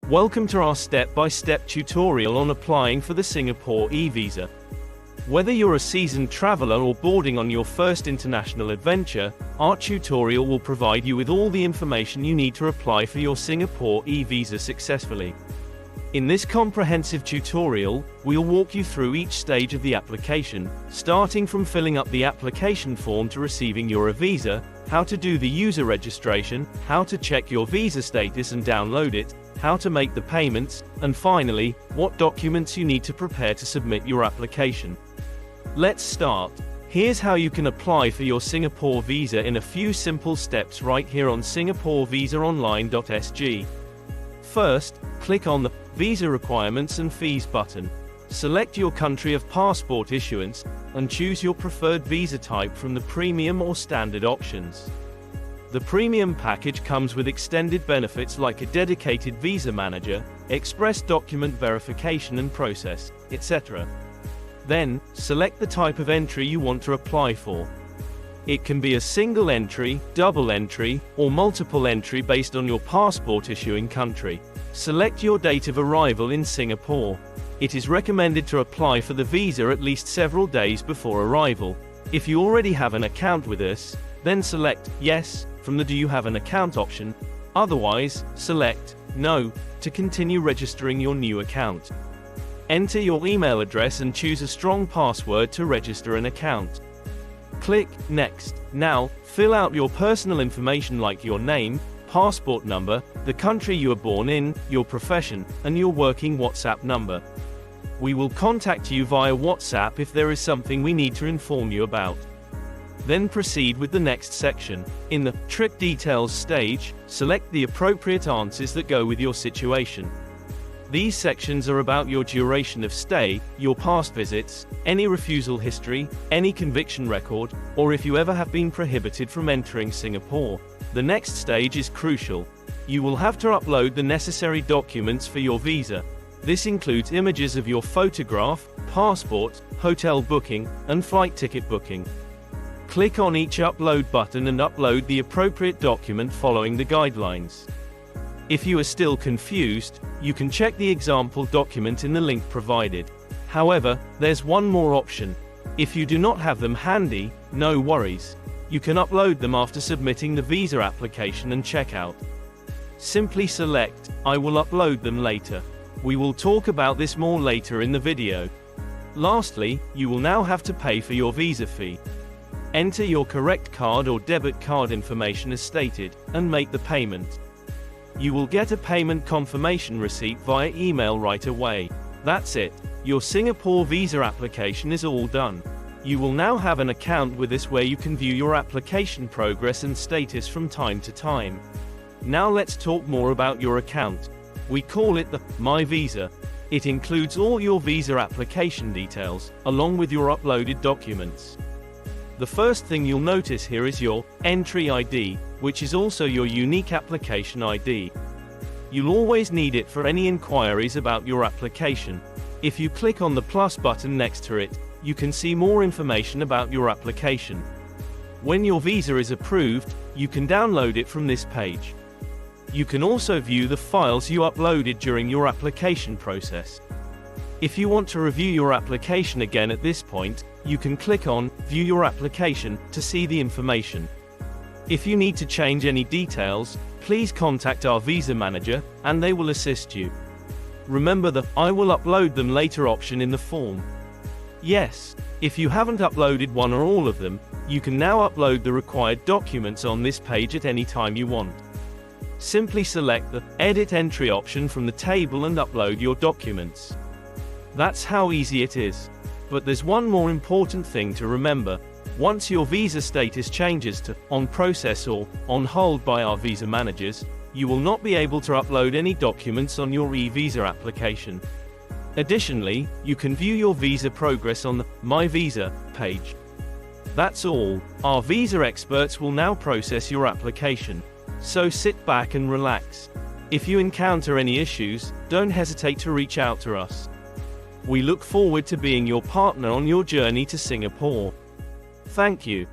Welcome to our step-by-step tutorial on applying for the Singapore eVisa. Whether you're a seasoned traveler or boarding on your first international adventure, our tutorial will provide you with all the information you need to apply for your Singapore eVisa successfully. In this comprehensive tutorial, we'll walk you through each stage of the application, starting from filling up the application form to receiving your eVisa, how to do the user registration, how to check your visa status and download it, how to make the payments, and finally, what documents you need to prepare to submit your application. Let's start. Here's how you can apply for your Singapore visa in a few simple steps right here on singaporevisaonline.sg. First, click on the Visa Requirements and Fees button. Select your country of passport issuance, and choose your preferred visa type from the premium or standard options. The premium package comes with extended benefits like a dedicated visa manager, express document verification and process, etc. Then, select the type of entry you want to apply for. It can be a single entry, double entry, or multiple entry based on your passport issuing country. Select your date of arrival in Singapore. It is recommended to apply for the visa at least several days before arrival. If you already have an account with us, then select Yes from the Do You Have an Account option. Otherwise, select No to continue registering your new account. Enter your email address and choose a strong password to register an account. Click Next. Now, fill out your personal information like your name, passport number, the country you were born in, your profession, and your working WhatsApp number. We will contact you via WhatsApp if there is something we need to inform you about. Then proceed with the next section. In the Trip Details stage, select the appropriate answers that go with your situation. These sections are about your duration of stay, your past visits, any refusal history, any conviction record, or if you ever have been prohibited from entering Singapore. The next stage is crucial. You will have to upload the necessary documents for your visa. This includes images of your photograph, passport, hotel booking, and flight ticket booking. Click on each upload button and upload the appropriate document following the guidelines. If you are still confused, you can check the example document in the link provided. However, there's one more option. If you do not have them handy, no worries. You can upload them after submitting the visa application and checkout. Simply select, I will upload them later. We will talk about this more later in the video. Lastly, you will now have to pay for your visa fee. Enter your correct card or debit card information as stated, and make the payment. You will get a payment confirmation receipt via email right away. That's it. Your Singapore visa application is all done. You will now have an account with us where you can view your application progress and status from time to time. Now let's talk more about your account. We call it the My Visa. It includes all your visa application details, along with your uploaded documents. The first thing you'll notice here is your Entry ID, which is also your unique application ID. You'll always need it for any inquiries about your application. If you click on the plus button next to it, you can see more information about your application. When your visa is approved, you can download it from this page. You can also view the files you uploaded during your application process. If you want to review your application again at this point, you can click on View Your Application to see the information. If you need to change any details, please contact our visa manager, and they will assist you. Remember the I will upload them later option in the form. Yes, if you haven't uploaded one or all of them, you can now upload the required documents on this page at any time you want. Simply select the Edit Entry option from the table and upload your documents. That's how easy it is. But there's one more important thing to remember. Once your visa status changes to On Process or On Hold by our visa managers, you will not be able to upload any documents on your eVisa application. Additionally, you can view your visa progress on the My Visa page. That's all. Our visa experts will now process your application. So sit back and relax. If you encounter any issues, don't hesitate to reach out to us. We look forward to being your partner on your journey to Singapore. Thank you.